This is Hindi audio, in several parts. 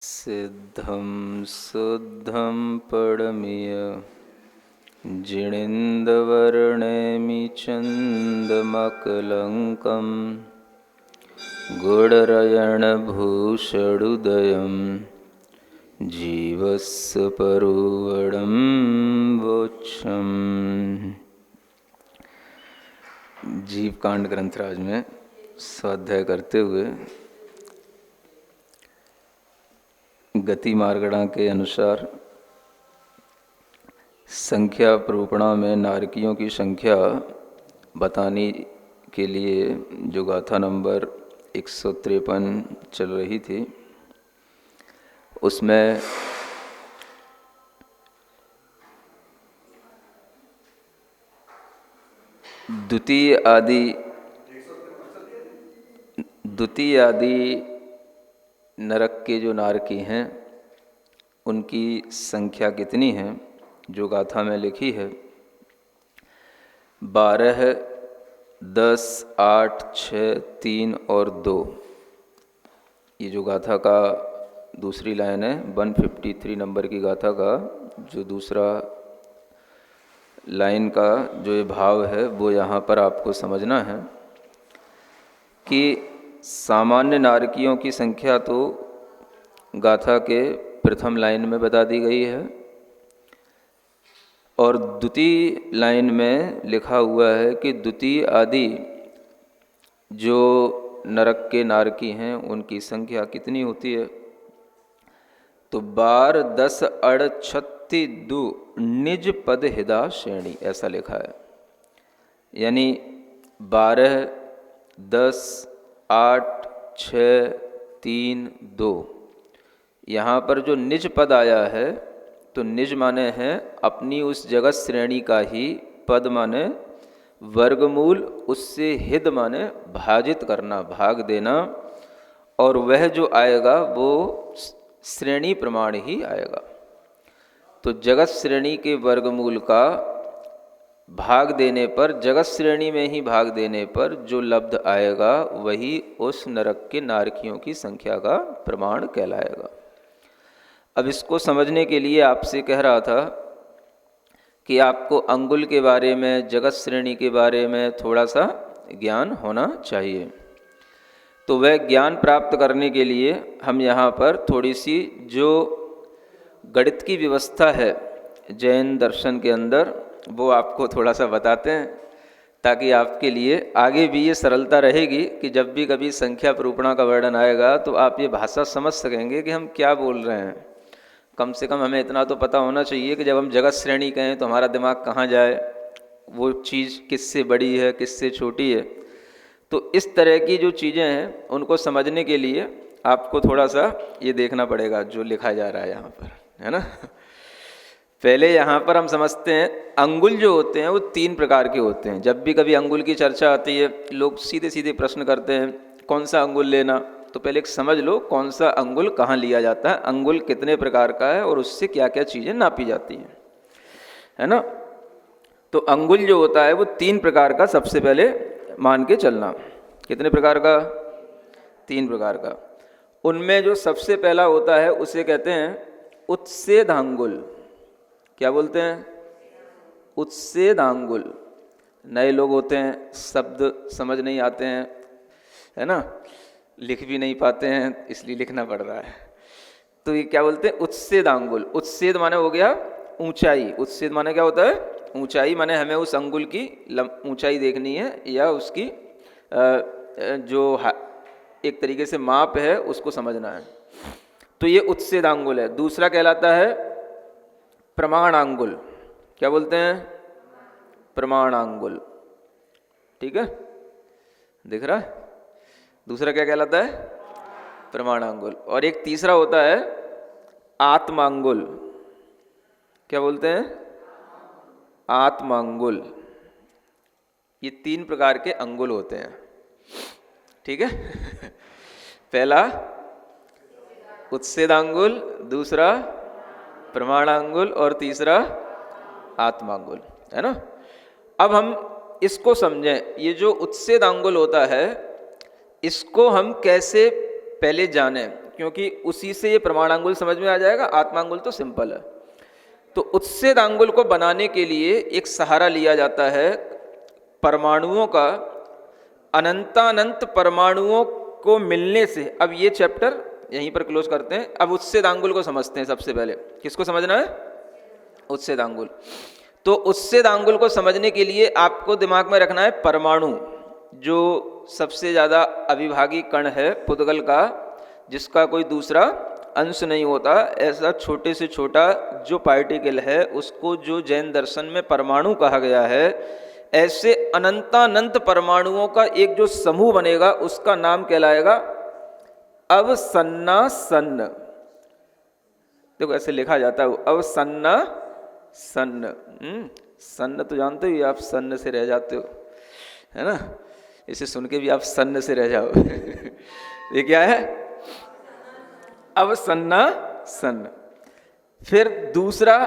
सिद्धं शुद्धं पडमिय जिणेन्दवर्णेमि चन्दमकलङ्कं गुडरयणभूषडुदयं जीवस्य परुवडं वोक्षम्। जीव कांड ग्रंथराज में स्वाध्याय करते हुए गति मार्गणा के अनुसार संख्या प्रूपणा में नारकियों की संख्या बताने के लिए जो गाथा नंबर 153 चल रही थी, उसमें द्वितीय आदि नरक के जो नारकी हैं उनकी संख्या कितनी है जो गाथा में लिखी है। 12, 10, 8, 6, 3 और 2। ये जो गाथा का दूसरी लाइन है 153 नंबर की गाथा का जो दूसरा लाइन का जो ये भाव है वो यहाँ पर आपको समझना है कि सामान्य नारकियों की संख्या तो गाथा के प्रथम लाइन में बता दी गई है और द्वितीय लाइन में लिखा हुआ है कि द्वितीय आदि जो नरक के नारकी हैं उनकी संख्या कितनी होती है। तो 12, 10, 8, 36, 2 निज पद हिदा श्रेणी ऐसा लिखा है। यानी 12, 10, 8, 6, 3, 2 यहाँ पर जो निज पद आया है तो निज माने है अपनी उस जगत श्रेणी का ही, पद माने वर्गमूल, उससे हिद माने भाजित करना, भाग देना, और वह जो आएगा वो श्रेणी प्रमाण ही आएगा। तो जगत श्रेणी के वर्गमूल का भाग देने पर, जगत श्रेणी में ही भाग देने पर जो लब्ध आएगा वही उस नरक के नारकियों की संख्या का प्रमाण कहलाएगा। अब इसको समझने के लिए आपसे कह रहा था कि आपको अंगुल के बारे में, जगत श्रेणी के बारे में थोड़ा सा ज्ञान होना चाहिए। तो वह ज्ञान प्राप्त करने के लिए हम यहाँ पर थोड़ी सी जो गणित की व्यवस्था है जैन दर्शन के अंदर वो आपको थोड़ा सा बताते हैं, ताकि आपके लिए आगे भी ये सरलता रहेगी कि जब भी कभी संख्या प्रूपणा का वर्णन आएगा तो आप ये भाषा समझ सकेंगे कि हम क्या बोल रहे हैं। कम से कम हमें इतना तो पता होना चाहिए कि जब हम जगत श्रेणी कहें तो हमारा दिमाग कहाँ जाए, वो चीज़ किससे बड़ी है किससे छोटी है। तो इस तरह की जो चीज़ें हैं उनको समझने के लिए आपको थोड़ा सा ये देखना पड़ेगा जो लिखा जा रहा है यहाँ पर, है ना। पहले यहाँ पर हम समझते हैं अंगुल जो होते हैं वो 3 प्रकार के होते हैं। जब भी कभी अंगुल की चर्चा आती है लोग सीधे सीधे प्रश्न करते हैं कौन सा अंगुल लेना। तो पहले एक समझ लो कौन सा अंगुल कहाँ लिया जाता है, अंगुल कितने प्रकार का है और उससे क्या क्या चीज़ें नापी जाती हैं, है ना। तो अंगुल जो होता है वो 3 प्रकार का सबसे पहले मान के चलना। कितने प्रकार का? 3 प्रकार का। उनमें जो सबसे पहला होता है उसे कहते हैं उत्सेदांगुल। क्या बोलते हैं? उत्सेदांगुल। नए लोग होते हैं, शब्द समझ नहीं आते हैं, है ना, लिख भी नहीं पाते हैं, इसलिए लिखना पड़ रहा है। तो ये क्या बोलते हैं? उत्सेदांगुल। उत्सेद माने हो गया ऊंचाई। उत्सेद माने क्या होता है? ऊंचाई। माने हमें उस अंगुल की ऊंचाई देखनी है या उसकी जो एक तरीके से माप है उसको समझना है। तो ये उत्सेदांगुल है। दूसरा कहलाता है प्रमाणांगुल। क्या बोलते हैं? प्रमाणांगुल। ठीक है, दिख रहा है? दूसरा क्या कहलाता है? प्रमाणांगुल। और एक तीसरा होता है आत्मांगुल। क्या बोलते हैं? आत्मांगुल। ये 3 प्रकार के अंगुल होते हैं। ठीक है। पहला उत्सेदांगुल, दूसरा प्रमाणांगुल और तीसरा आत्मांगुल, है ना। अब हम इसको समझें। ये जो उत्सेदांगुल होता है इसको हम कैसे पहले जानें, क्योंकि उसी से ये प्रमाणांगुल समझ में आ जाएगा, आत्मांगुल तो सिंपल है। तो उच्छेदांगुल को बनाने के लिए एक सहारा लिया जाता है परमाणुओं का, अनंतानंत परमाणुओं को मिलने से। अब ये चैप्टर यहीं पर क्लोज करते हैं। अब उच्छेदांगुल को समझते हैं। सबसे पहले किसको समझना है? उच्छेदांगुल। तो उच्छेदांगुल को समझने के लिए आपको दिमाग में रखना है परमाणु, जो सबसे ज़्यादा अविभागी कण है पुद्गल का, जिसका कोई दूसरा अंश नहीं होता, ऐसा छोटे से छोटा जो पार्टिकल है उसको जो जैन दर्शन में परमाणु कहा गया है, ऐसे अनंतानंत परमाणुओं का एक जो समूह बनेगा उसका नाम कहलाएगा अवसन्नासन्न। देखो ऐसे लिखा जाता है अवसन्नासन्न। सन्न तो जानते हो आप, सन्न से रह जाते हो, है ना? इसे सुन के भी आप सन्न से रह जाओ। ये क्या है? अवसन्नासन्न। फिर दूसरा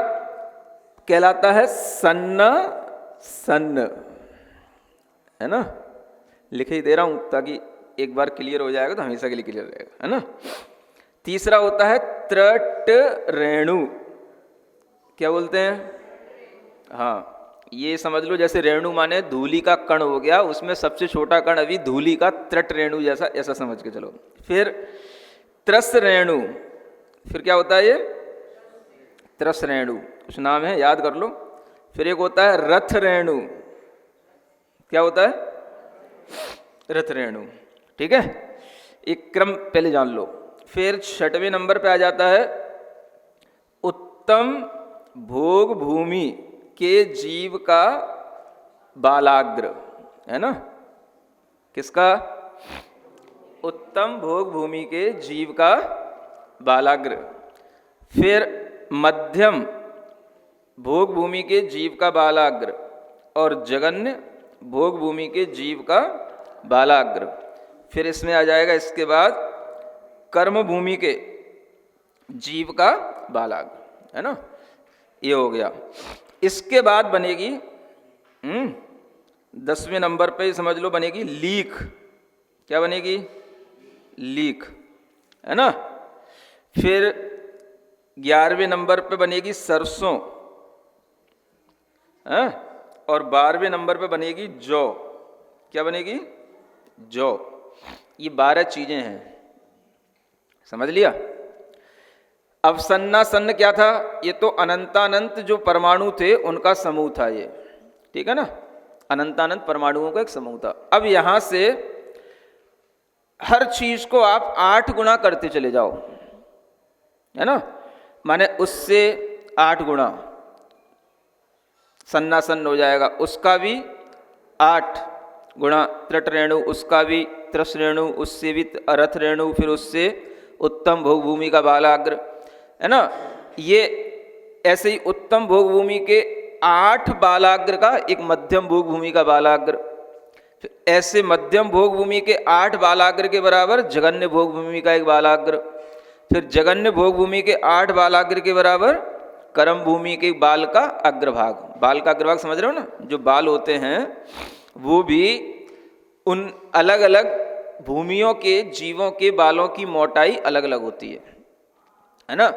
कहलाता है सन्नासन्न, है ना? लिखे ही दे रहा हूं ताकि एक बार क्लियर हो जाएगा तो हमेशा के लिए क्लियर रहेगा, है ना? तीसरा होता है त्रट रेणु। क्या बोलते हैं? हाँ, ये समझ लो जैसे रेणु माने धूलि का कण हो गया, उसमें सबसे छोटा कण अभी धूलि का त्रट रेणु जैसा, ऐसा समझ के चलो। फिर त्रस रेणु। फिर क्या होता है ये? त्रस रेणु, कुछ नाम है याद कर लो। फिर एक होता है रथ रेणु। क्या होता है? रथ रेणु। ठीक है, एक क्रम पहले जान लो। फिर 6वें नंबर पे आ जाता है उत्तम भोग भूमि के जीव का बालाग्र, है ना? किसका? उत्तम भोग भूमि के जीव का बालाग्र। फिर मध्यम भोग भूमि के जीव का बालाग्र और जगन्य भोग भूमि के जीव का बालाग्र। फिर इसमें आ जाएगा इसके बाद कर्म भूमि के जीव का बालाग्र, है ना? ये हो गया। इसके बाद बनेगी 10वें नंबर पे समझ लो बनेगी लीख। क्या बनेगी? लीख, है ना? फिर 11वें नंबर पे बनेगी सरसों, है? और 12वें नंबर पे बनेगी जौ। क्या बनेगी? जौ। ये 12 चीजें हैं, समझ लिया? अब सन्नासन्न क्या था? ये तो अनंतानंत जो परमाणु थे उनका समूह था ये, ठीक है ना? अनंतानंत परमाणुओं का एक समूह था। अब यहां से हर चीज को आप 8 गुना करते चले जाओ, है ना? माने उससे 8 गुना सन्नासन्न हो जाएगा, उसका भी 8 गुणा त्रट रेणु, उसका भी त्रस रेणु, उससे भी रथ रेणु, फिर उससे उत्तम भोग भूमि का बालाग्र, है ना? ये ऐसे ही उत्तम भोग भूमि के 8 बालाग्र का एक मध्यम भोग भूमि का बालाग्र, फिर ऐसे मध्यम भोग भूमि के 8 बालाग्र के बराबर जगन्य भोग भूमि का एक बालाग्र, फिर जगन्य भोग भूमि के 8 बालाग्र के बराबर कर्म भूमि के बाल का अग्रभाग। बाल का अग्रभाग समझ रहे हो ना? जो बाल होते हैं वो भी उन अलग अलग भूमियों के जीवों के बालों की मोटाई अलग अलग होती है ना?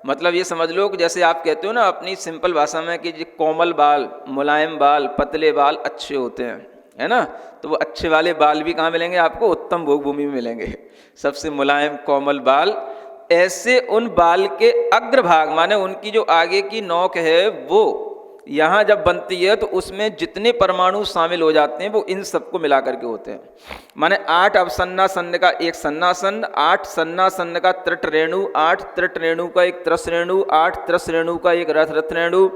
मतलब ये समझ लो कि जैसे आप कहते हो ना अपनी सिंपल भाषा में कि जो कोमल बाल, मुलायम बाल, पतले बाल अच्छे होते हैं, है ना? तो वो अच्छे वाले बाल भी कहाँ मिलेंगे आपको? उत्तम भोग भूमि में मिलेंगे। सबसे मुलायम कोमल बाल, ऐसे उन बाल के अग्रभाग माने उनकी जो आगे की नोक है वो यहाँ जब बनती है तो उसमें जितने परमाणु शामिल हो जाते हैं वो इन सबको मिला करके होते हैं। माने 8 अवसन्नासन्न का एक सन्नासन्न, 8 सन्नासन्न का त्रट रेणु, 8 त्रट रेणु का एक त्रस रेणु, 8 त्रस रेणु का एक रथ रेणु,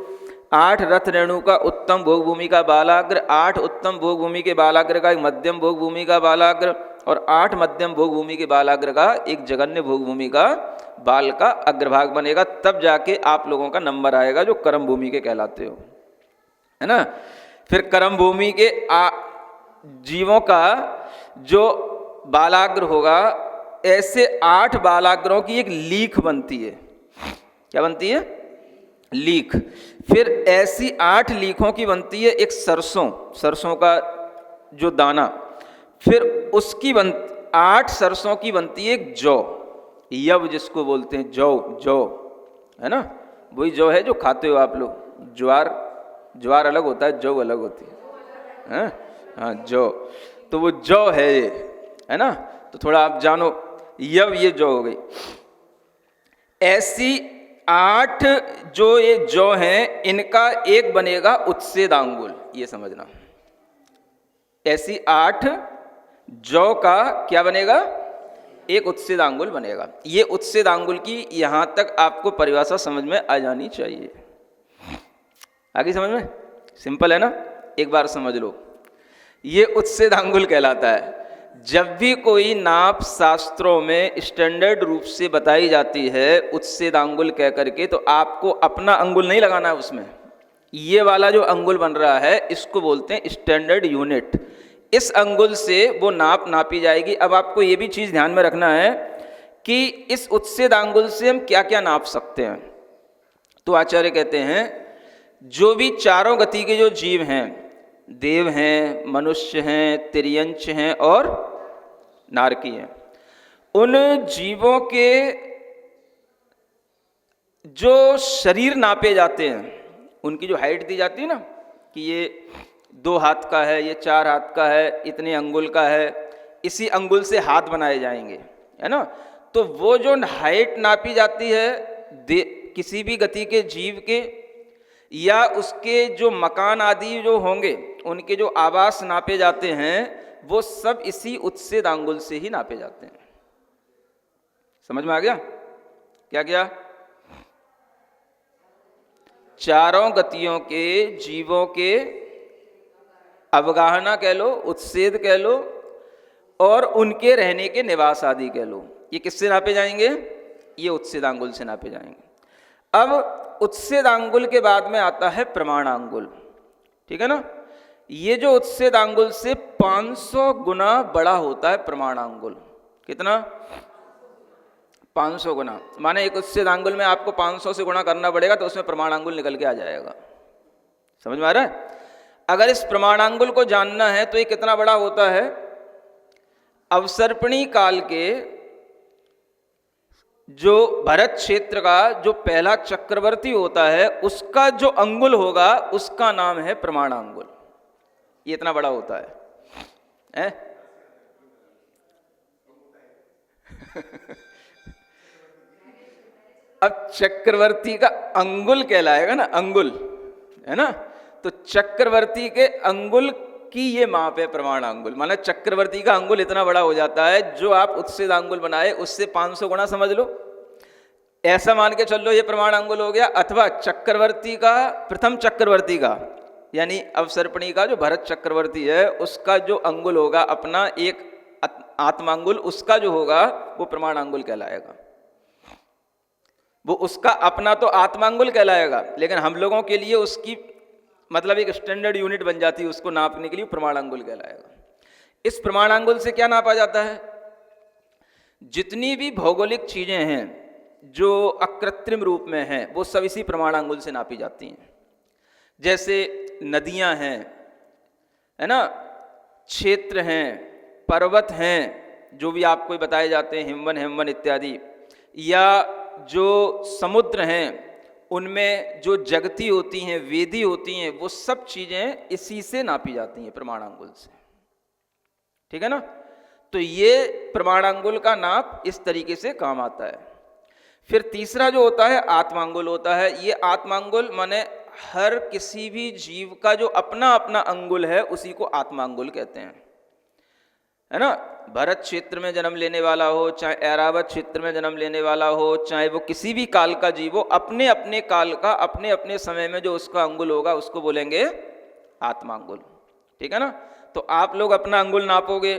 8 रथ रेणु का उत्तम भोग भूमि का बालाग्र, 8 उत्तम भोग भूमि के बालाग्र का एक मध्यम भोग भूमि का बालाग्र और 8 मध्यम भोग भूमि के बालाग्र का एक जगन्य भोग भूमि का बाल का अग्रभाग बनेगा। तब जाके आप लोगों का नंबर आएगा जो कर्म भूमि के कहलाते हो, है ना? फिर कर्म भूमि के जीवों का जो बालाग्र होगा, ऐसे 8 बालाग्रों की एक लीख बनती है। क्या बनती है? लीख। फिर ऐसी 8 लीखों की बनती है एक सरसों का जो दाना, फिर उसकी 8 सरसों की बनती है एक जौ, यव जिसको बोलते हैं, जौ, जौ है ना, वही जौ है जो खाते हो आप लोग। ज्वार, ज्वार अलग होता है, जौ अलग होती है। हाँ जौ, तो वो जौ है ये, है ना। तो थोड़ा आप जानो, यव ये जौ हो गई। ऐसी 8 जो ये जौ हैं, इनका एक बनेगा उच्छेदांगुल, ये समझना। ऐसी 8 जौ का क्या बनेगा, एक उच्छेदांगुल बनेगा। ये उच्छेदांगुल की यहां तक आपको परिभाषा समझ में आ जानी चाहिए। आगे समझ में, सिंपल है ना, एक बार समझ लो। ये उच्छेदांगुल कहलाता है। जब भी कोई नाप शास्त्रों में स्टैंडर्ड रूप से बताई जाती है उच्छेदांगुल कह करके, तो आपको अपना अंगुल नहीं लगाना है उसमें। ये वाला जो अंगुल बन रहा है इसको बोलते हैं स्टैंडर्ड यूनिट। इस अंगुल से वो नाप नापी जाएगी। अब आपको ये भी चीज़ ध्यान में रखना है कि इस उच्छेदांगुल से हम क्या क्या नाप सकते हैं। तो आचार्य कहते हैं जो भी चारों गति के जो जीव हैं, देव हैं, मनुष्य हैं, तिर्यंच हैं और नारकी हैं, उन जीवों के जो शरीर नापे जाते हैं, उनकी जो हाइट दी जाती है ना कि ये 2 हाथ का है, ये 4 हाथ का है, इतने अंगुल का है, इसी अंगुल से हाथ बनाए जाएंगे, है ना। तो वो जो हाइट नापी जाती है किसी भी गति के जीव के, या उसके जो मकान आदि जो होंगे, उनके जो आवास नापे जाते हैं, वो सब इसी उच्छेदांगुल से ही नापे जाते हैं। समझ में आ गया क्या क्या? चारों गतियों के जीवों के अवगाहना कह लो, उच्छेद कह लो, और उनके रहने के निवास आदि कह लो, ये किससे नापे जाएंगे? ये उच्छेदांगुल से नापे जाएंगे। अब उच्छेदांगुल के बाद में आता है प्रमाणांगुल, ठीक है ना। ये जो उच्छेदांगुल से 500 गुना बड़ा होता है प्रमाणांगुल। कितना? 500 गुना। माने एक उच्छेदांगुल में आपको 500 से गुणा करना पड़ेगा तो उसमें प्रमाणांगुल निकल के आ जाएगा। समझ में आ रहा है? अगर इस प्रमाणांगुल को जानना है तो ये कितना बड़ा होता है, अवसर्पणी काल के जो भरत क्षेत्र का जो पहला चक्रवर्ती होता है उसका जो अंगुल होगा उसका नाम है प्रमाणांगुल। ये इतना बड़ा होता है, अब चक्रवर्ती का अंगुल कहलाएगा ना, अंगुल है ना। तो चक्रवर्ती के अंगुल की ये माप है प्रमाणांगुल। माना चक्रवर्ती का अंगुल इतना बड़ा हो जाता है, जो आप उच्छेदांगुल बनाए उससे 500 गुना समझ लो, ऐसा मान के चल लो ये प्रमाणांगुल हो गया। अथवा चक्रवर्ती का, प्रथम चक्रवर्ती का यानी अवसर्पणी का जो भरत चक्रवर्ती है उसका जो अंगुल होगा अपना एक आत्मांगुल, उसका जो होगा वो प्रमाणांगुल कहलाएगा। वो उसका अपना तो आत्मांगुल कहलाएगा, लेकिन हम लोगों के लिए उसकी मतलब एक स्टैंडर्ड यूनिट बन जाती है, उसको नापने के लिए प्रमाणांगुल कहलाएगा। इस प्रमाणांगुल से क्या नापा जाता है? जितनी भी भौगोलिक चीजें हैं जो अकृत्रिम रूप में हैं वो सब इसी प्रमाणांगुल से नापी जाती हैं। जैसे नदियां हैं, है ना, क्षेत्र हैं, पर्वत हैं, जो भी आपको बताए जाते हैं, हिमवन हेमवन इत्यादि, या जो समुद्र हैं उनमें जो जगती होती हैं, वेदी होती हैं, वो सब चीज़ें इसी से नापी जाती हैं, प्रमाणांगुल से। ठीक है ना। तो ये प्रमाणांगुल का नाप इस तरीके से काम आता है। फिर तीसरा जो होता है आत्मांगुल होता है। ये आत्मांगुल माने हर किसी भी जीव का जो अपना अपना अंगुल है उसी को आत्मांगुल कहते हैं, है ना। भरत क्षेत्र में जन्म लेने वाला हो, चाहे ऐरावत क्षेत्र में जन्म लेने वाला हो, चाहे वो किसी भी काल का जीव हो, अपने अपने काल का अपने अपने समय में जो उसका अंगुल होगा उसको बोलेंगे आत्मांगुल। ठीक है ना। तो आप लोग अपना अंगुल नापोगे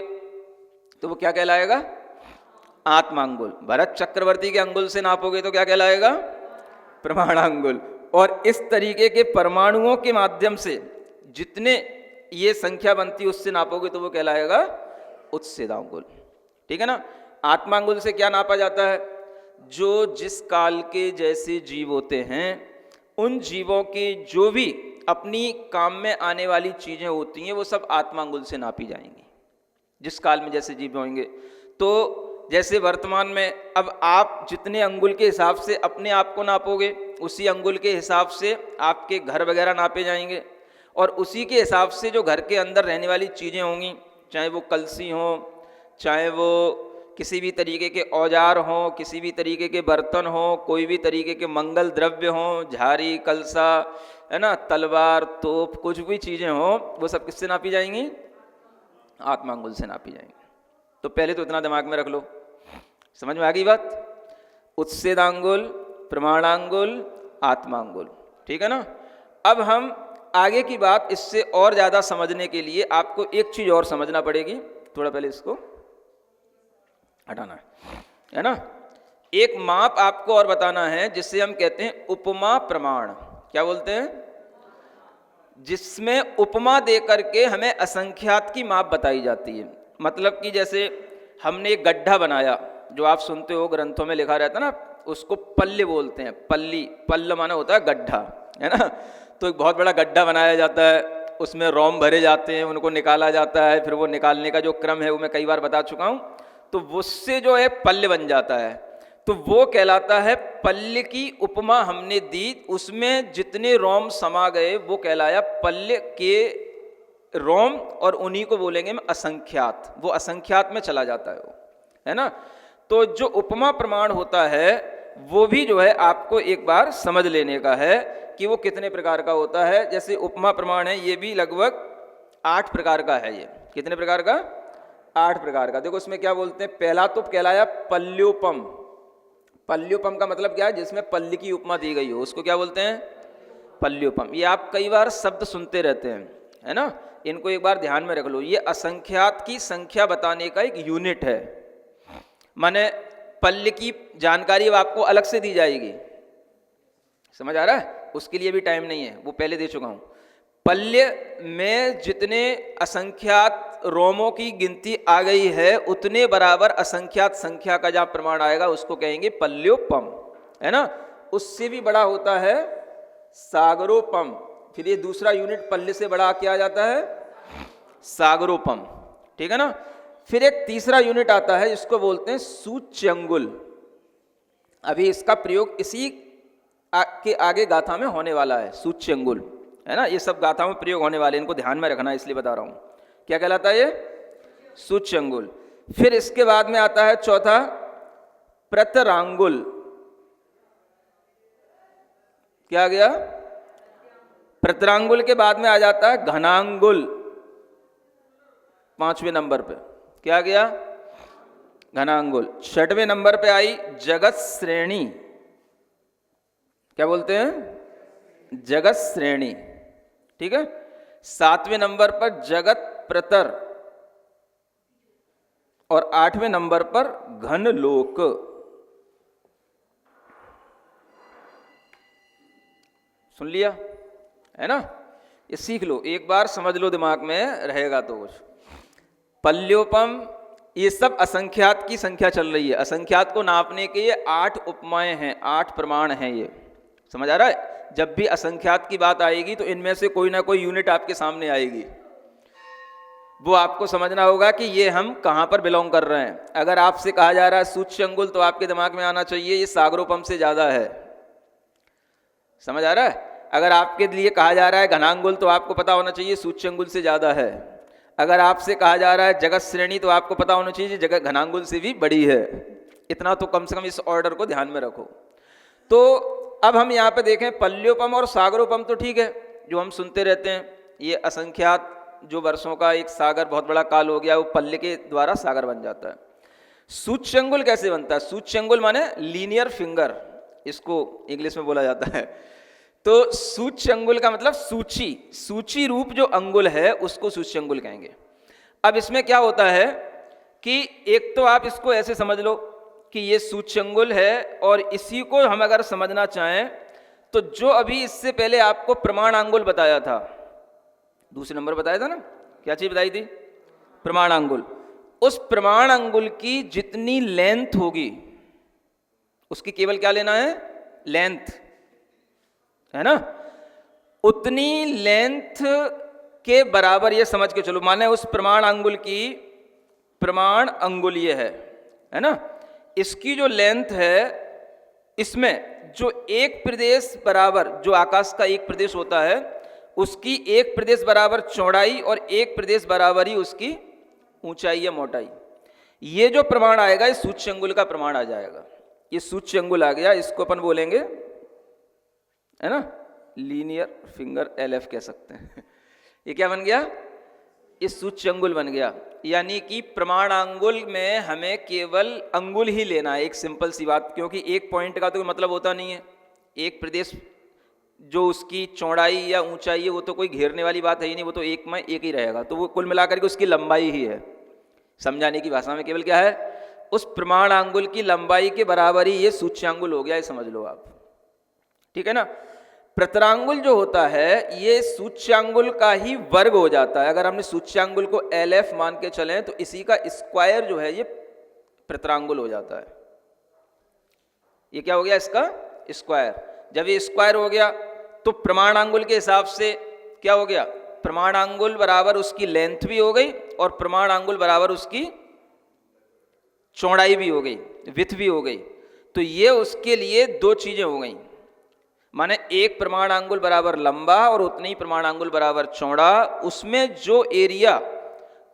तो वो क्या कहलाएगा? आत्मांगुल। भरत चक्रवर्ती के अंगुल से नापोगे तो क्या कहलाएगा? प्रमाणांगुल। और इस तरीके के परमाणुओं के माध्यम से जितने ये संख्या बनती है उससे नापोगे तो वो कहलाएगा उच्छेदांगुल। ठीक है ना। आत्मांगुल से क्या नापा जाता है? जो जिस काल के जैसे जीव होते हैं उन जीवों के जो भी अपनी काम में आने वाली चीजें होती हैं वो सब आत्मांगुल से नापी जाएंगी। जिस काल में जैसे जीव होंगे तो जैसे वर्तमान में अब आप जितने अंगुल के हिसाब से अपने आप को नापोगे, उसी अंगुल के हिसाब से आपके घर वगैरह नापे जाएंगे, और उसी के हिसाब से जो घर के अंदर रहने वाली चीज़ें होंगी, चाहे वो कलसी हों, चाहे वो किसी भी तरीके के औजार हों, किसी भी तरीके के बर्तन हों, कोई भी तरीके के मंगल द्रव्य हों, झारी, कलसा, है ना, तलवार, तोप, कुछ भी चीज़ें हों, वो सब किससे नापी जाएंगी? आत्मांगुल से नापी जाएंगी। तो पहले तो इतना दिमाग में रख लो, समझ में आ गई बात? उच्छेदांगुल, प्रमाणांगुल, आत्मांगुल, ठीक है ना। अब हम आगे की बात इससे और ज़्यादा समझने के लिए आपको एक चीज़ और समझना पड़ेगी। थोड़ा पहले इसको हटाना है ना। एक माप आपको और बताना है जिससे हम कहते हैं उपमा प्रमाण। क्या बोलते हैं? जिसमें उपमा दे करके हमें असंख्यात की माप बताई जाती है। मतलब कि जैसे हमने एक गड्ढा बनाया, जो आप सुनते हो ग्रंथों में लिखा रहता है ना, उसको पल्ले बोलते हैं। पल्ली, पल्ल माना होता है गड्ढा, है ना। तो एक बहुत बड़ा गड्ढा बनाया जाता है, उसमें रोम भरे जाते हैं, उनको निकाला जाता है, फिर वो निकालने का जो क्रम है वो मैं कई बार बता चुका हूँ। तो उससे जो है पल्य बन जाता है, तो वो कहलाता है पल्य की उपमा हमने दी। उसमें जितने रोम समा गए वो कहलाया पल्य के रोम, और उन्हीं को बोलेंगे हम असंख्यात। वो असंख्यात में चला जाता है वो, है ना। तो जो उपमा प्रमाण होता है वो भी जो है आपको एक बार समझ लेने का है कि वो कितने प्रकार का होता है। जैसे उपमा प्रमाण है, ये भी लगभग 8 प्रकार का है। ये कितने प्रकार का? 8 प्रकार का। देखो उसमें क्या बोलते हैं। पहला तो कहलाया पल्योपम। पल्योपम का मतलब क्या है? जिसमें पल्ली की उपमा दी गई हो, उसको क्या बोलते हैं? पल्योपम। ये आप कई बार शब्द सुनते रहते हैं, है ना। इनको एक बार ध्यान में रख लो। ये असंख्यात की संख्या बताने का एक यूनिट है। माने पल्य की जानकारी अब आपको अलग से दी जाएगी, समझ आ रहा है? उसके लिए भी टाइम नहीं है, वो पहले दे चुका हूं। पल्य में जितने असंख्यात रोमों की गिनती आ गई है, उतने बराबर असंख्यात संख्या का जहां प्रमाण आएगा उसको कहेंगे पल्योपम, है ना। उससे भी बड़ा होता है सागरोपम। फिर ये दूसरा यूनिट पल्य से बड़ा क्या आ जाता है? सागरोपम, ठीक है ना। फिर एक तीसरा यूनिट आता है जिसको बोलते हैं सूच्यंगुल। अभी इसका प्रयोग इसी के आगे गाथा में होने वाला है, सूच्यंगुल, है ना। ये सब गाथा में प्रयोग होने वाले, इनको ध्यान में रखना इसलिए बता रहा हूं। क्या कहलाता है ये? सूच्यंगुल। फिर इसके बाद में आता है चौथा प्रतरांगुल। क्या आ गया? प्रतरांगुल के बाद में आ जाता है घनांगुल, 5वें नंबर पे। क्या गया? घनांगुल। 6वें नंबर पे आई जगत श्रेणी। क्या बोलते हैं? जगत श्रेणी, ठीक है। 7वें नंबर पर जगत प्रतर, और 8वें नंबर पर घन लोक। सुन लिया, है ना। ये सीख लो, एक बार समझ लो, दिमाग में रहेगा तो कुछ। पल्योपम, ये सब असंख्यात की संख्या चल रही है। असंख्यात को नापने के ये 8 उपमाएं हैं, 8 प्रमाण हैं। ये समझ आ रहा है? जब भी असंख्यात की बात आएगी तो इनमें से कोई ना कोई यूनिट आपके सामने आएगी, वो आपको समझना होगा कि ये हम कहां पर बिलोंग कर रहे हैं। अगर आपसे कहा जा रहा है सूच्यंगुल, तो आपके दिमाग में आना चाहिए ये सागरोपम से ज्यादा है। समझ आ रहा है? अगर आपके लिए कहा जा रहा है घनांगुल, तो आपको पता होना चाहिए सूच्यंगुल से ज्यादा है। अगर आपसे कहा जा रहा है जगत श्रेणी, तो आपको पता होना चाहिए जगत घनांगुल से भी बड़ी है। इतना तो कम से कम इस ऑर्डर को ध्यान में रखो। तो अब हम यहाँ पे देखें पल्योपम और सागरोपम, तो ठीक है, जो हम सुनते रहते हैं। ये असंख्यात जो वर्षों का एक सागर, बहुत बड़ा काल हो गया, वो पल्ले के द्वारा सागर बन जाता है। सूच्यंगुल कैसे बनता है? सूच्यंगुल माने लीनियर फिंगर, इसको इंग्लिश में बोला जाता है। तो सूच्यंगुल का मतलब सूची, सूची रूप जो अंगुल है उसको सूच्यंगुल कहेंगे। अब इसमें क्या होता है कि एक तो आप इसको ऐसे समझ लो कि ये सूच्यंगुल है, और इसी को हम अगर समझना चाहें तो जो अभी इससे पहले आपको प्रमाणांगुल बताया था, दूसरे नंबर बताया था ना, क्या चीज बताई थी? प्रमाणांगुल। उस प्रमाणांगुल की जितनी लेंथ होगी उसकी केवल क्या लेना है? लेंथ, है ना। उतनी लेंथ के बराबर ये समझ के चलो। माने उस प्रमाण अंगुल की प्रमाण अंगुल ये है, है ना। इसकी जो लेंथ है, इसमें जो एक प्रदेश बराबर, जो आकाश का एक प्रदेश होता है, उसकी एक प्रदेश बराबर चौड़ाई और एक प्रदेश बराबर ही उसकी ऊंचाई या मोटाई। ये जो प्रमाण आएगा ये सूच्य अंगुल का प्रमाण आ जाएगा। ये सूच्य अंगुल आ गया, इसको अपन बोलेंगे, है ना, लीनियर फिंगर LF कह सकते हैं। ये क्या बन गया? ये सूच्य अंगुल बन गया। यानी कि प्रमाण अंगुल में हमें केवल अंगुल ही लेना है, एक सिंपल सी बात, क्योंकि एक पॉइंट का तो कोई मतलब होता नहीं है। एक प्रदेश जो उसकी चौड़ाई या ऊंचाई है वो तो कोई घेरने वाली बात है ही नहीं, वो तो एक में एक ही रहेगा। तो वो कुल मिलाकर के उसकी लंबाई ही है। समझाने की भाषा में केवल क्या है, उस प्रमाण अंगुल की लंबाई के बराबर ही ये सूच्यांगुल हो गया, ये समझ लो आप, ठीक है ना। प्रतरांगुल जो होता है ये सूच्यांगुल का ही वर्ग हो जाता है। अगर हमने सूच्यांगुल को LF मान के चलें तो इसी का स्क्वायर जो है ये प्रतरांगुल हो जाता है। ये क्या हो गया? इसका स्क्वायर। जब ये स्क्वायर हो गया तो प्रमाणांगुल के हिसाब से क्या हो गया? प्रमाणांगुल बराबर उसकी लेंथ भी हो गई और प्रमाणांगुल बराबर उसकी चौड़ाई भी हो गई, विड्थ भी हो गई। तो ये उसके लिए दो चीजें हो गई, माने एक प्रमाणांगुल बराबर लंबा और उतनी प्रमाणांगुल बराबर चौड़ा। उसमें जो एरिया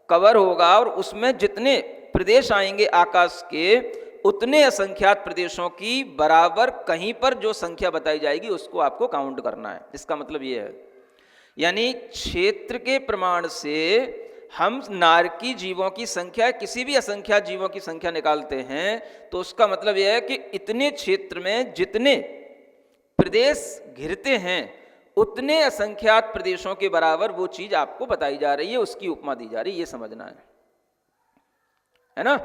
कवर होगा और उसमें जितने प्रदेश आएंगे आकाश के, उतने असंख्यात प्रदेशों की बराबर कहीं पर जो संख्या बताई जाएगी उसको आपको काउंट करना है। इसका मतलब ये है, यानी क्षेत्र के प्रमाण से हम नारकी जीवों की संख्या, किसी भी असंख्यात जीवों की संख्या निकालते हैं, तो उसका मतलब यह है कि इतने क्षेत्र में जितने प्रदेश घिरते हैं उतने असंख्यात प्रदेशों के बराबर वो चीज आपको बताई जा रही है, उसकी उपमा दी जा रही है, ये समझना है ना।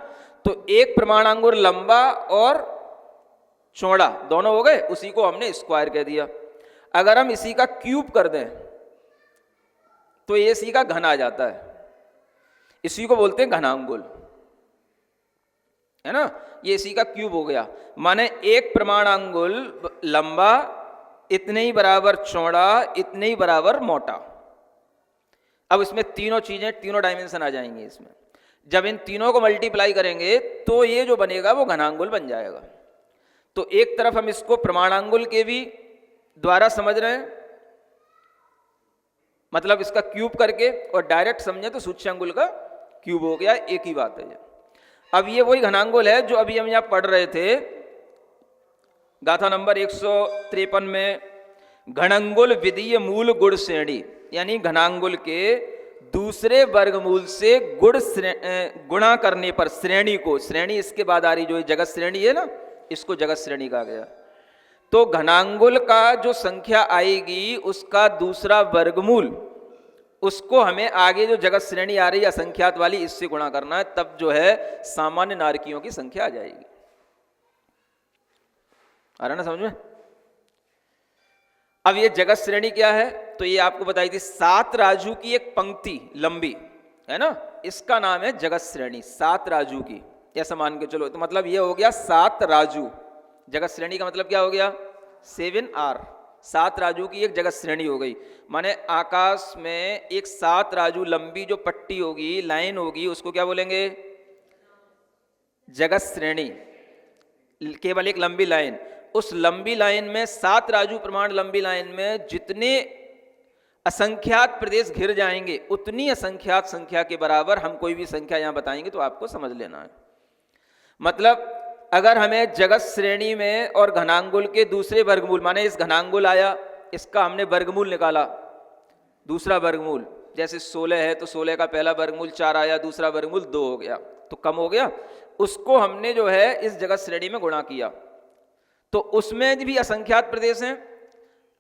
तो एक प्रमाणांगुल लंबा और चौड़ा दोनों हो गए, उसी को हमने स्क्वायर कह दिया। अगर हम इसी का क्यूब कर दें तो ये इसी का घन आ जाता है, इसी को बोलते हैं घनांगुल, है ना। ये इसी का क्यूब हो गया, माने एक प्रमाणांगुल लंबा इतने ही बराबर चौड़ा इतने ही बराबर मोटा। अब इसमें तीनों चीजें, तीनों डायमेंशन आ जाएंगे इसमें। जब इन तीनों को मल्टीप्लाई करेंगे तो ये जो बनेगा वो घनांगुल बन जाएगा। तो एक तरफ हम इसको प्रमाणांगुल के भी द्वारा समझ रहे हैं, मतलब इसका क्यूब करके, और डायरेक्ट समझे तो सूच्यांगुल का क्यूब हो गया, एक ही बात है। अब ये वही घनांगुल है जो अभी हम यहां पढ़ रहे थे गाथा नंबर 153 में, घनांगुल विधीय मूल गुण श्रेणी, यानी घनांगुल के दूसरे वर्गमूल से गुणा करने पर श्रेणी को, श्रेणी इसके बाद आ रही जो जगत श्रेणी है ना, इसको जगत श्रेणी कहा गया। तो घनांगुल का जो संख्या आएगी उसका दूसरा वर्गमूल, उसको हमें आगे जो जगत श्रेणी आ रही है असंख्यात वाली, इससे गुणा करना है, तब जो है सामान्य नारकियों की संख्या आ जाएगी। आ रहा ना समझ में? अब ये जगत श्रेणी क्या है, तो ये आपको बताई थी 7 राजू की एक पंक्ति लंबी, है ना, इसका नाम है जगत श्रेणी। 7 राजू की, ऐसा मान के चलो, तो मतलब ये हो गया 7 राजू। जगत श्रेणी का मतलब क्या हो गया? 7R, 7 राजू की एक जगत श्रेणी हो गई। माने आकाश में एक 7 राजू लंबी जो पट्टी होगी, लाइन होगी, उसको क्या बोलेंगे? जगत श्रेणी। केवल एक लंबी लाइन, उस लंबी लाइन में 7 राजू प्रमाण लंबी लाइन में जितने असंख्यात प्रदेश घिर जाएंगे उतनी असंख्यात संख्या के बराबर हम कोई भी संख्या यहां बताएंगे तो आपको समझ लेना है। मतलब अगर हमें जगत श्रेणी में और घनांगुल के दूसरे वर्गमूल, माने इस घनांगुल आया, इसका हमने वर्गमूल निकाला, दूसरा वर्गमूल, जैसे 16 है तो 16 का पहला वर्गमूल 4 आया, दूसरा वर्गमूल 2 हो गया, तो कम हो गया, उसको हमने जो है इस जगत श्रेणी में गुणा किया। तो उसमें भी असंख्यात प्रदेश हैं,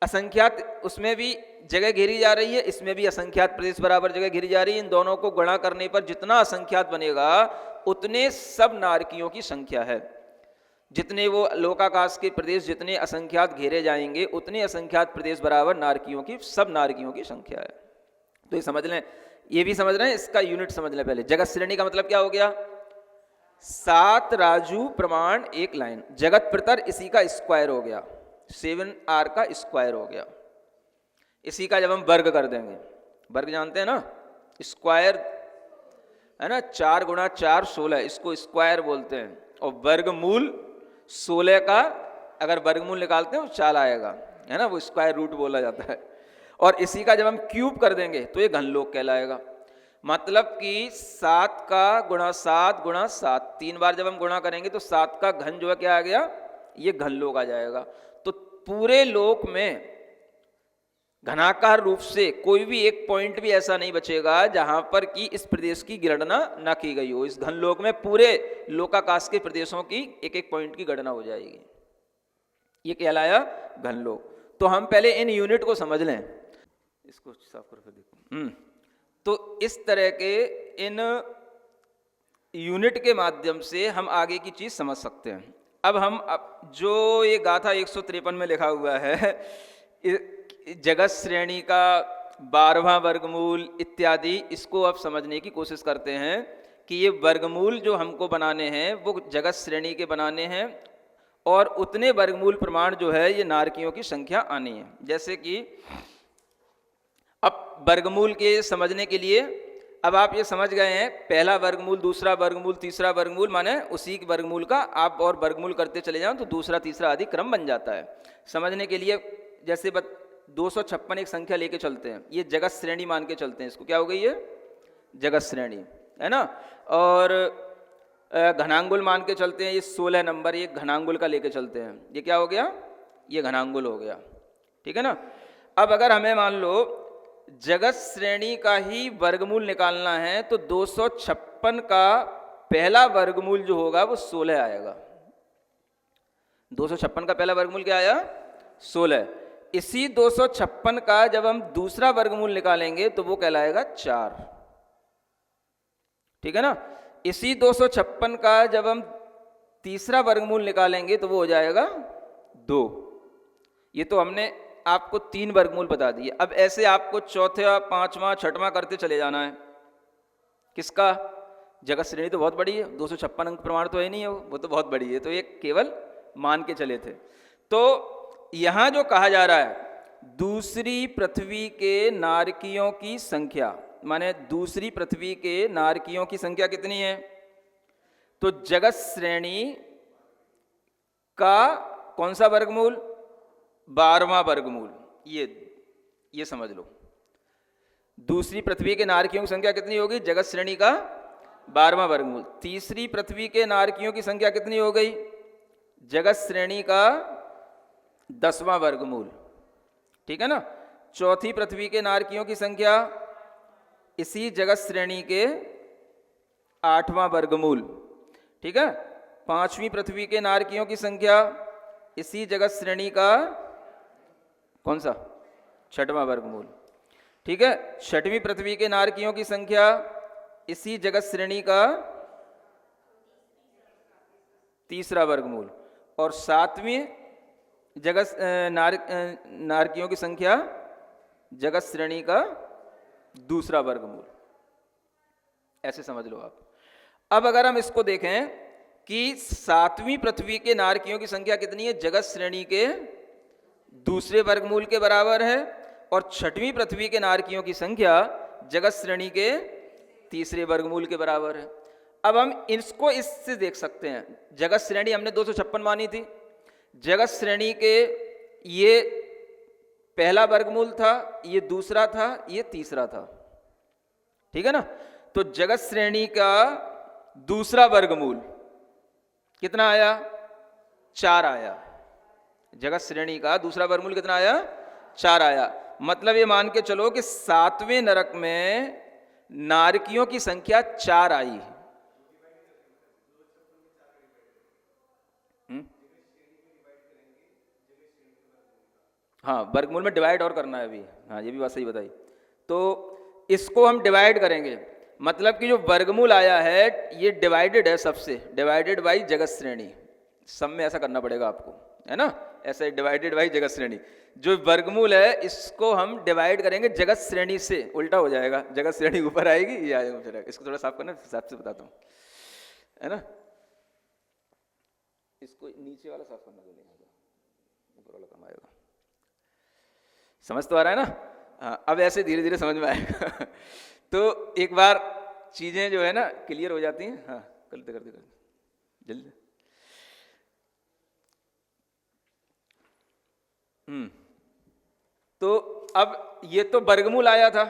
असंख्यात उसमें भी जगह घेरी जा रही है, इसमें भी असंख्यात प्रदेश बराबर जगह घेरी जा रही है। इन दोनों को गुणा करने पर जितना असंख्यात बनेगा उतने सब नारकियों की संख्या है। जितने वो लोकाकाश के प्रदेश जितने असंख्यात घेरे जाएंगे उतने असंख्यात प्रदेश बराबर नारकियों की, सब नारकियों की संख्या है। तो ये समझ लें, ये भी समझ रहे हैं, इसका यूनिट समझ लें पहले। जगत श्रेणी का मतलब क्या हो गया? 7 राजू प्रमाण एक लाइन, जगत प्रतर इसी का स्क्वायर हो गया, 7R का स्क्वायर हो गया। इसी का जब हम वर्ग कर देंगे, वर्ग जानते हैं ना, स्क्वायर है ना, 4 गुणा 4 16, इसको स्क्वायर बोलते हैं। और वर्गमूल 16 का अगर वर्गमूल निकालते हैं वो 4 आएगा, है ना, वो स्क्वायर रूट बोला जाता है। और इसी का जब हम क्यूब कर देंगे तो ये घनलोक कहलाएगा। मतलब कि 7 का गुणा 7 गुणा 7, 3 बार जब हम गुणा करेंगे तो 7 का घन जो है क्या आ गया, ये घनलोक आ जाएगा। तो पूरे लोक में घनाकार रूप से कोई भी एक पॉइंट भी ऐसा नहीं बचेगा जहां पर कि इस प्रदेश की गणना ना की गई हो। इस घनलोक में पूरे लोकाकाश के प्रदेशों की एक एक पॉइंट की गणना हो जाएगी। ये कहलाया घनलोक। तो हम पहले इन यूनिट को समझ लें, इसको साफ करके देखो। तो इस तरह के इन यूनिट के माध्यम से हम आगे की चीज समझ सकते हैं। अब जो ये गाथा 153 में लिखा हुआ है, जगत श्रेणी का 12वां वर्गमूल इत्यादि, इसको अब समझने की कोशिश करते हैं कि ये वर्गमूल जो हमको बनाने हैं वो जगत श्रेणी के बनाने हैं, और उतने वर्गमूल प्रमाण जो है ये नारकियों की संख्या आनी है। जैसे कि अब वर्गमूल के समझने के लिए अब आप ये समझ गए हैं, पहला वर्गमूल, दूसरा वर्गमूल, तीसरा वर्गमूल, माने उसी वर्गमूल का आप और वर्गमूल करते चले जाओ तो दूसरा तीसरा आदि क्रम बन जाता है। समझने के लिए जैसे 256 एक संख्या लेके चलते हैं, ये जगत श्रेणी मान के चलते हैं, इसको क्या हो गई ये जगत श्रेणी, है ना। और घनांगुल मान के चलते हैं, ये 16 नंबर, ये घनांगुल का लेके चलते हैं, ये क्या हो गया, ये घनांगुल हो गया, ठीक है ना। अब अगर हमें मान लो जगत श्रेणी का ही वर्गमूल निकालना है तो 256 का पहला वर्गमूल जो होगा वो 16 आएगा। 256 का पहला वर्गमूल क्या आया, 16। इसी 256 का जब हम दूसरा वर्गमूल निकालेंगे तो वो कहलाएगा 4, ठीक है ना। इसी 256 का जब हम तीसरा वर्गमूल निकालेंगे तो वो हो जाएगा 2। ये तो हमने आपको 3 वर्गमूल बता दिए। अब ऐसे आपको चौथा, पांचवा, छठवां करते चले जाना है। किसका, जगत श्रेणी तो बहुत बड़ी है, 256 अंक प्रमाण तो है नहीं है, वो तो बहुत बड़ी है, तो ये केवल मान के चले थे। तो यहां जो कहा जा रहा है दूसरी पृथ्वी के नारकियों की संख्या, माने दूसरी पृथ्वी के नारकियों की संख्या कितनी है, तो जगत श्रेणी का कौन सा वर्गमूल, 12वां वर्गमूल। ये समझ लो, दूसरी पृथ्वी के नारकियों की संख्या कितनी होगी, जगत श्रेणी का 12वां वर्गमूल। तीसरी पृथ्वी के नारकियों की संख्या कितनी हो गई, जगत श्रेणी का 10वां वर्गमूल, ठीक है ना। चौथी पृथ्वी के नारकियों की संख्या इसी जगत श्रेणी के 8वां वर्गमूल, ठीक है। पांचवी पृथ्वी के नारकियों की संख्या इसी जगत श्रेणी का कौन सा, 6वां वर्गमूल, ठीक है। छठवीं पृथ्वी के नारकियों की संख्या इसी जगत श्रेणी का 3रा वर्गमूल, और 7वीं जगत नारकियों की संख्या जगत श्रेणी का 2रा वर्गमूल। ऐसे समझ लो आप। अब अगर हम इसको देखें कि 7वीं पृथ्वी के नारकियों की संख्या कितनी है, जगत श्रेणी के 2रे वर्गमूल के बराबर है, और 6वीं पृथ्वी के नारकियों की संख्या जगत श्रेणी के 3रे वर्गमूल के बराबर है। अब हम इसको इससे देख सकते हैं, जगत श्रेणी हमने 256 मानी थी, जगत श्रेणी के ये पहला वर्गमूल था, ये 2रा था, ये 3रा था, ठीक है ना। तो जगत श्रेणी का 2रा वर्गमूल कितना आया, 4 आया। जगत श्रेणी का 2रा वर्गमूल कितना आया, 4 आया। मतलब ये मान के चलो कि 7वें नरक में नारकियों की संख्या 4 आई। हाँ, वर्गमूल में डिवाइड और करना है अभी, हाँ ये भी बात सही बताई। तो इसको हम डिवाइड करेंगे, मतलब कि जो वर्गमूल आया है ये डिवाइडेड है सबसे, डिवाइडेड बाई जगत श्रेणी, सब में ऐसा करना पड़ेगा आपको, है ना, ऐसे डिवाइडेड बाई जगत श्रेणी। जो वर्गमूल है इसको हम डिवाइड करेंगे जगत श्रेणी से, उल्टा हो जाएगा, जगत श्रेणी ऊपर आएगी, ये आएगा। इसको थोड़ा साफ करना, हिसाब से बताता हूँ, है ना। इसको नीचे वाला साफ करना पड़ेगा, ऊपर वाला कम आएगा। समझ तो आ रहा है ना, हाँ। अब ऐसे धीरे धीरे समझ में आएगा। तो एक बार चीजें जो है ना क्लियर हो जाती हैं। हाँ करते करते करते जल्दी। तो अब ये तो वर्गमूल आया था,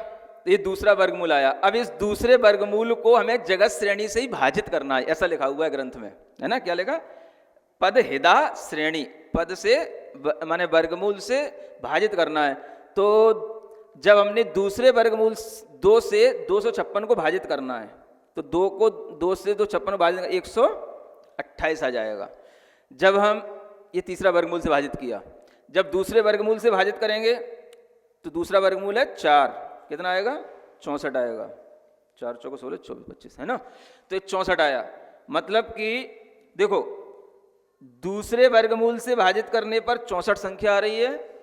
ये दूसरा वर्गमूल आया। अब इस दूसरे वर्गमूल को हमें जगत श्रेणी से ही भाजित करना है, ऐसा लिखा हुआ है ग्रंथ में, है ना। क्या लिखा? पद हिदा श्रेणी, पद से माने वर्गमूल से भाजित करना है। तो जब हमने दूसरे वर्गमूल 2 से 256 को भाजित करना है, तो 2 को 2 से 256 भाजित 128 आ जाएगा। जब हम ये तीसरा वर्गमूल से भाजित किया, जब दूसरे वर्गमूल से भाजित करेंगे तो दूसरा वर्गमूल है 4, कितना आएगा? 64 आएगा। 4 चौको 16, 24 25, है ना। तो ये 64 आया। मतलब कि देखो दूसरे वर्गमूल से भाजित करने पर 64 संख्या आ रही है।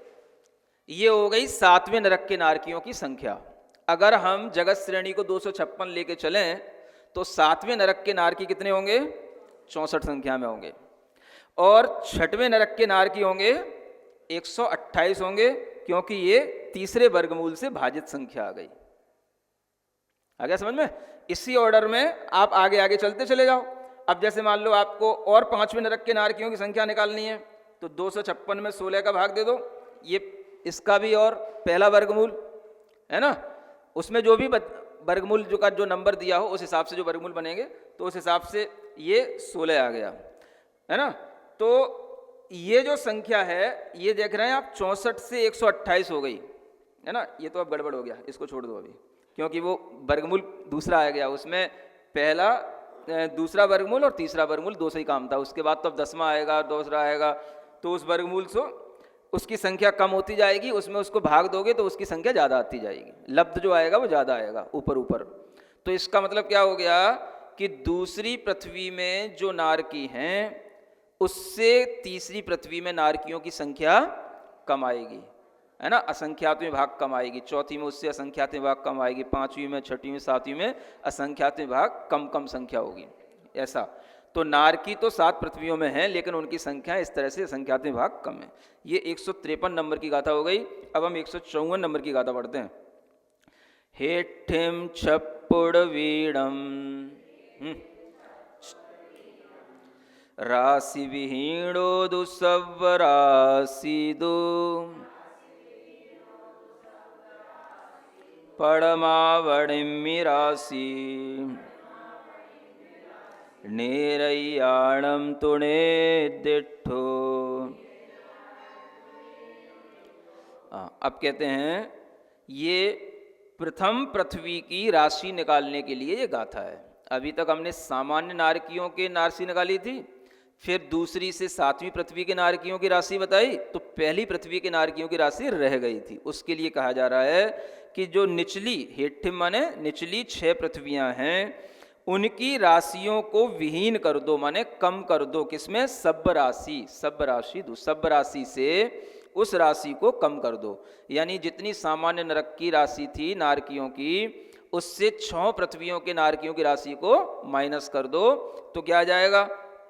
ये हो गई 7वें नरक के नारकियों की संख्या। अगर हम जगत श्रेणी को 256 लेके चलें तो 7वें नरक के नारकी कितने होंगे? 64 संख्या में होंगे। और 6वें नरक के नारकी होंगे 128 होंगे, क्योंकि ये तीसरे वर्गमूल से भाजित संख्या आ गई। आ गया समझ में? इसी ऑर्डर में आप आगे आगे चलते चले जाओ। अब जैसे मान लो आपको और 5वें नरक के नारकियों की संख्या निकालनी है, तो 256 में 16 का भाग दे दो। ये इसका भी और पहला वर्गमूल है ना, उसमें जो भी वर्गमूल जो का जो नंबर दिया हो उस हिसाब से जो वर्गमूल बनेंगे, तो उस हिसाब से ये 16 आ गया, है ना। तो ये जो संख्या है ये देख रहे हैं आप 64 से 128 हो गई, है ना। ये तो अब गड़बड़ हो गया, इसको छोड़ दो अभी, क्योंकि वो वर्गमूल दूसरा आ गया। उसमें पहला दूसरा वर्गमूल और तीसरा वर्गमूल 2 से ही काम था। उसके बाद तो अब 10वां आएगा, दूसरा आएगा, तो उस वर्गमूल से उसकी संख्या कम होती जाएगी, उसमें उसको भाग दोगे तो उसकी संख्या ज़्यादा आती जाएगी, लब्ध जो आएगा वो ज़्यादा आएगा ऊपर ऊपर। तो इसका मतलब क्या हो गया कि दूसरी पृथ्वी में जो नारकी हैं उससे तीसरी पृथ्वी में नारकियों की संख्या कम आएगी, है ना। असंख्यात में भाग कम आएगी, चौथी में उससे असंख्यात में भाग कम आएगी, 5वीं में, 6वीं में, 7वीं में असंख्यात में भाग कम कम संख्या होगी, ऐसा। तो नारकी तो 7 पृथ्वियों में है, लेकिन उनकी संख्या इस तरह से असंख्यात में भाग कम है। ये 153 नंबर की गाथा हो गई। अब हम 154 नंबर की गाथा पढ़ते हैं। हेठिम छप्पुड़ वीणम राशि विहीणो दुसव्वरासी दो पड़मावणिमी राशि नेरयाणम तुणे दिठो। अब कहते हैं ये प्रथम पृथ्वी की राशि निकालने के लिए ये गाथा है। अभी तक हमने सामान्य नारकियों के राशि निकाली थी, फिर दूसरी से 7वीं पृथ्वी के नारकियों की राशि बताई, तो पहली पृथ्वी के नारकियों की राशि रह गई थी। उसके लिए कहा जा रहा है कि जो निचली हेठिम माने निचली 6 पृथ्वियां हैं उनकी राशियों को विहीन कर दो, माने कम कर दो। किसमें? सब राशि, सब राशि दो, सब राशि से उस राशि को कम कर दो। यानी जितनी सामान्य नरक की राशि थी नारकियों की, उससे 6 पृथ्वियों के नारकियों की राशि को माइनस कर दो, तो क्या आ जाएगा?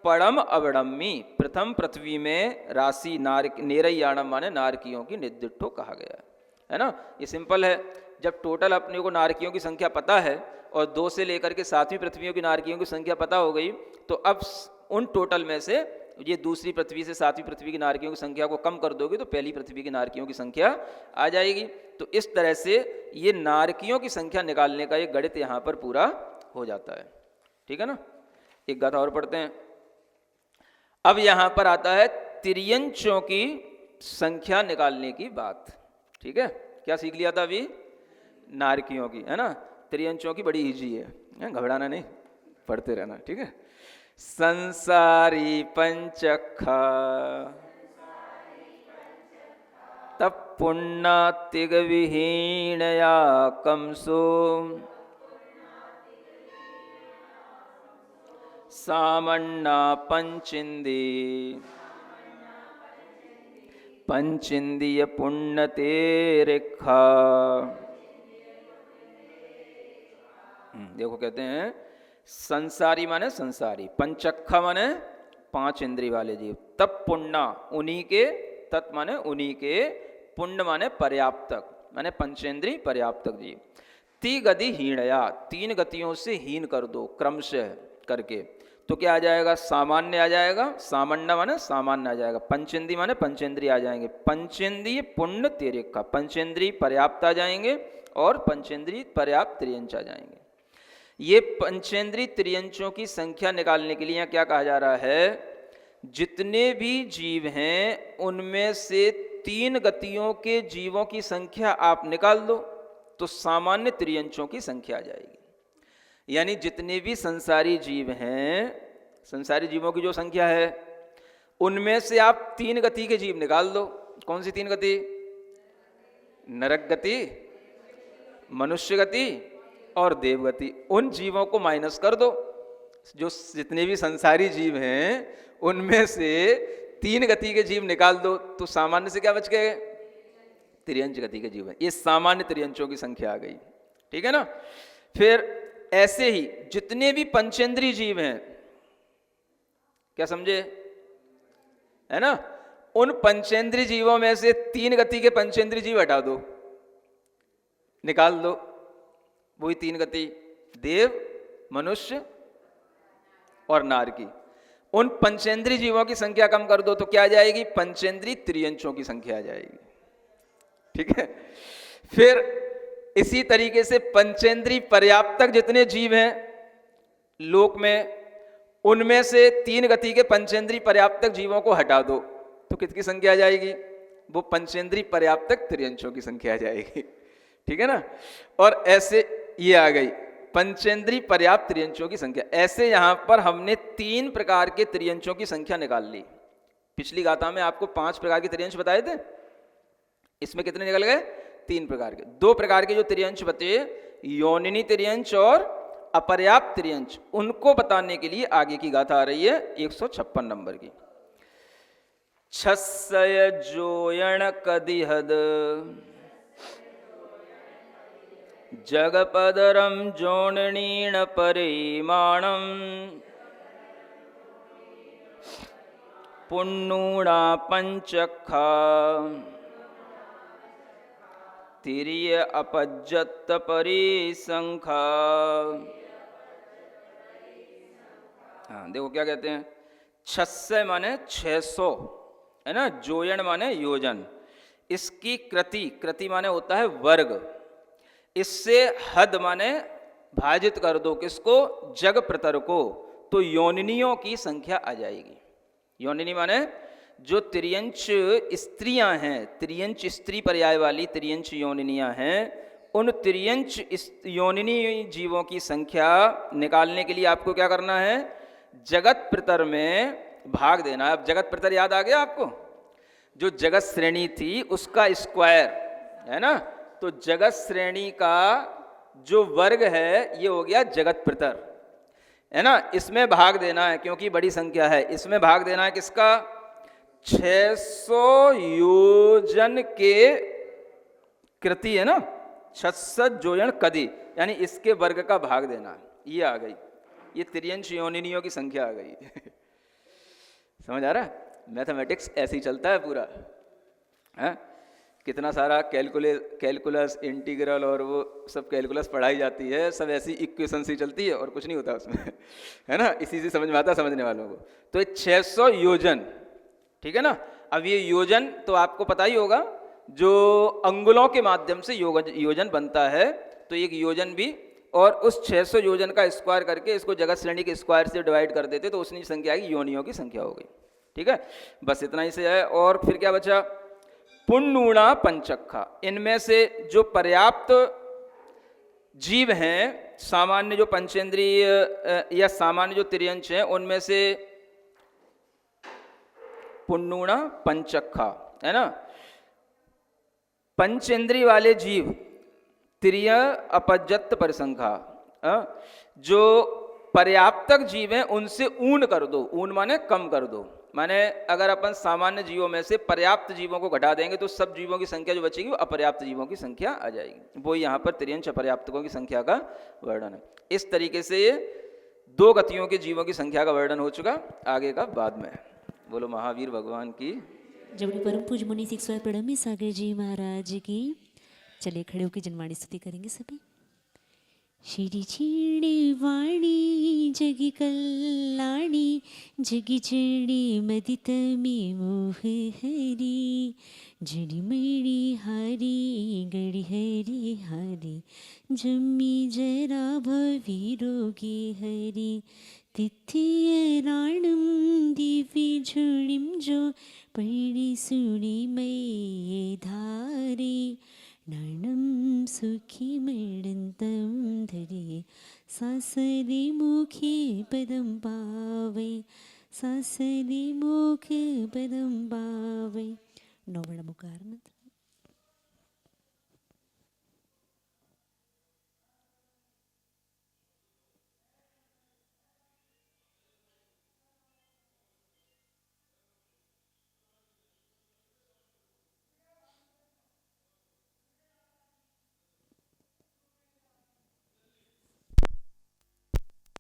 पड़म अवड़म्मी, प्रथम पृथ्वी में राशि नेरयाणम माने नारकियों की निर्दिष्टो कहा गया है ना। ये सिंपल है। जब टोटल अपने को नारकियों की संख्या पता है और 2 से लेकर के 7वीं पृथ्वियों की नारकियों की संख्या पता हो गई, तो अब उन टोटल में से ये दूसरी पृथ्वी से 7वीं पृथ्वी की नारकियों की संख्या को कम कर दोगे तो पहली पृथ्वी की नारकियों की संख्या आ जाएगी। तो इस तरह से ये नारकियों की संख्या निकालने का ये गणित यहाँ पर पूरा हो जाता है। ठीक है ना। एक गाथा और पढ़ते हैं। अब यहाँ पर आता है तिर्यंचों की संख्या निकालने की बात। ठीक है, क्या सीख लिया था अभी? नारकियों की, है ना। तिर्यंचों की बड़ी इजी है, घबराना नहीं, पढ़ते रहना। ठीक है। संसारी पंचखा तप पुण्य तिग विहीणया कमसो सामन्ना पंचिंदी पंचिंदीय पुण्य तेरेखा। देखो कहते हैं संसारी माने संसारी, पंचक्खा माने 5 इंद्रिय वाले जीव, तप पुण्य उन्हीं के, तत् माने उन्हीं के, पुण्य माने पर्याप्तक माने पंचेंद्रिय पर्याप्तक जीव, स्थिति गति हीणया, 3 गतियों से हीन कर दो क्रमशः करके, तो क्या आ जाएगा? सामान्य आ जाएगा। सामान्य माने सामान्य आ जाएगा। पंचेंद्री माने पंचेंद्री आ जाएंगे। पंचेंद्रीय पुण्य तेरेका, पंचेंद्री पर्याप्त आ जाएंगे और पंचेंद्री पर्याप्त त्रियंच आ जाएंगे। ये पंचेंद्री त्रियंचों की संख्या निकालने के लिए यहाँ क्या कहा जा रहा है? जितने भी जीव हैं उनमें से 3 गतियों के जीवों की संख्या आप निकाल दो तो सामान्य त्रियंचों की संख्या आ जाएगी। यानी जितने भी संसारी जीव हैं, संसारी जीवों की जो संख्या है उनमें से आप 3 गति के जीव निकाल दो। कौन सी 3 गति? नरक गति, मनुष्य गति और देवगति। उन जीवों को माइनस कर दो। जो जितने भी संसारी जीव हैं उनमें से 3 गति के जीव निकाल दो तो सामान्य से क्या बच गए? त्रियंच गति के जीव है। ये सामान्य त्रियंचों की संख्या आ गई। ठीक है ना? फिर ऐसे ही जितने भी पंचेंद्री जीव हैं, क्या समझे? है ना? उन पंचेंद्री जीवों में से 3 गति के पंचेंद्री जीव हटा दो, निकाल दो। वही 3 गति, देव, मनुष्य और नार की। उन पंचेंद्री जीवों की संख्या कम कर दो तो क्या आ जाएगी? पंचेंद्री त्रियंचों की संख्या आ जाएगी। ठीक है? फिर इसी तरीके से पंचेंद्री पर्याप्तक जितने जीव हैं लोक में, उनमें से 3 गति के पंचेंद्री पर्याप्तक जीवों को हटा दो तो कितनी संख्या आ जाएगी? वो पंचेंद्री पर्याप्तक त्रियंचों की संख्या आ जाएगी। ठीक है ना? और ऐसे ये आ गई पंचेंद्री पर्याप्त त्रियंचों की संख्या। ऐसे यहां पर हमने 3 प्रकार के त्रियंचों की संख्या निकाल ली। पिछली गाथा में आपको 5 प्रकार के त्रियंच बताए थे, इसमें कितने निकल गए? 3 प्रकार के। 2 प्रकार के जो त्रियंच बचे, योनिनी त्रियंच और अपर्याप्त त्रियंच, उनको बताने के लिए आगे की गाथा आ रही है 156 नंबर की। छस्सय जोयण कदिहद जगपदरम जोणनीण परिमाणम पुण्णूणा पंचखा तिर्य अपज्जत परिसंखा। हाँ देखो क्या कहते हैं? 600 माने 600 है ना, जोयन माने योजन। इसकी कृति, कृति माने होता है वर्ग, इससे हद माने भाजित कर दो किसको? जग प्रतर को, तो योनिनियों की संख्या आ जाएगी। योनिनी माने जो त्रियंच स्त्रियां हैं, त्रियंच स्त्री पर्याय वाली त्रियंच योनिनियां हैं, उन त्रियंच योनिनी जीवों की संख्या निकालने के लिए आपको क्या करना है? जगत प्रतर में भाग देना। अब जगत प्रतर याद आ गया आपको? जो जगत श्रेणी थी उसका स्क्वायर है ना, तो जगत श्रेणी का जो वर्ग है ये हो गया जगत प्रतर, है ना। इसमें भाग देना है क्योंकि बड़ी संख्या है, इसमें भाग देना है किसका? 600 योजन के कृति है ना, 600 जोयन कदी, यानी इसके वर्ग का भाग देना है। ये आ गई, ये त्रियंश योनिनियों की संख्या आ गई। समझ आ रहा है? मैथमेटिक्स ऐसे ही चलता है पूरा, है? कितना सारा कैलकुलस इंटीग्रल और वो सब कैलकुलस पढ़ाई जाती है, सब ऐसी इक्वेशन से चलती है और कुछ नहीं होता उसमें, है ना। इसी से समझ में आता समझने वालों को। तो ये 600 योजन, ठीक है ना। अब ये योजन तो आपको पता ही होगा, जो अंगुलों के माध्यम से योजन बनता है, तो एक योजन भी, और उस 600 योजन का स्क्वायर करके इसको जगत श्रेणी के स्क्वायर से डिवाइड कर देते तो उसकी संख्या आएगी, योनियों की संख्या हो गई। ठीक है, बस इतना ही से है। और फिर क्या बचा? पुण्णूणा पंचक्खा, इनमें से जो पर्याप्त जीव हैं, सामान्य जो पंचेंद्रिय या सामान्य जो त्रियंच हैं, उनमें से पुण्णूणा पंचक्खा, है ना। पंचेंद्रिय वाले जीव त्रिय अपज्जत परिसंख्या, जो पर्याप्तक जीव हैं उनसे ऊन कर दो, ऊन माने कम कर दो। माने अगर अपन सामान्य जीवों में से पर्याप्त जीवों को घटा देंगे तो सब जीवों की संख्या जो बचेगी वो अपर्याप्त जीवों की संख्या आ जाएगी। वो यहाँ पर त्रियंश अपर्याप्तकों की संख्या का वर्णन है। इस तरीके से ये 2 गतियों के जीवों की संख्या का वर्णन हो चुका, आगे का बाद में। बोलो महावीर भगवान की। जबड़ी परम पूज मुनि शिक्षक प्रणमी सागर जी महाराज की। चलिए खड़े होकर जनवाणी स्तुति करेंगे सभी। श्री चीणी वाणी जगी कल्याणी जगी चीणी मदित में मोह हरी जड़ी मेरी हरी गड़ी हरी हरी जम्मी जरा भवी रोगी हरी तिथिय राणम दिव्य झुणिम जो पड़ी सुनी मये धारी नणम सुखी मृडंतम धरे सासरी मुखी पदम पावे सासरी मुख पदम पावे नवड़ा मुकार मंत्र।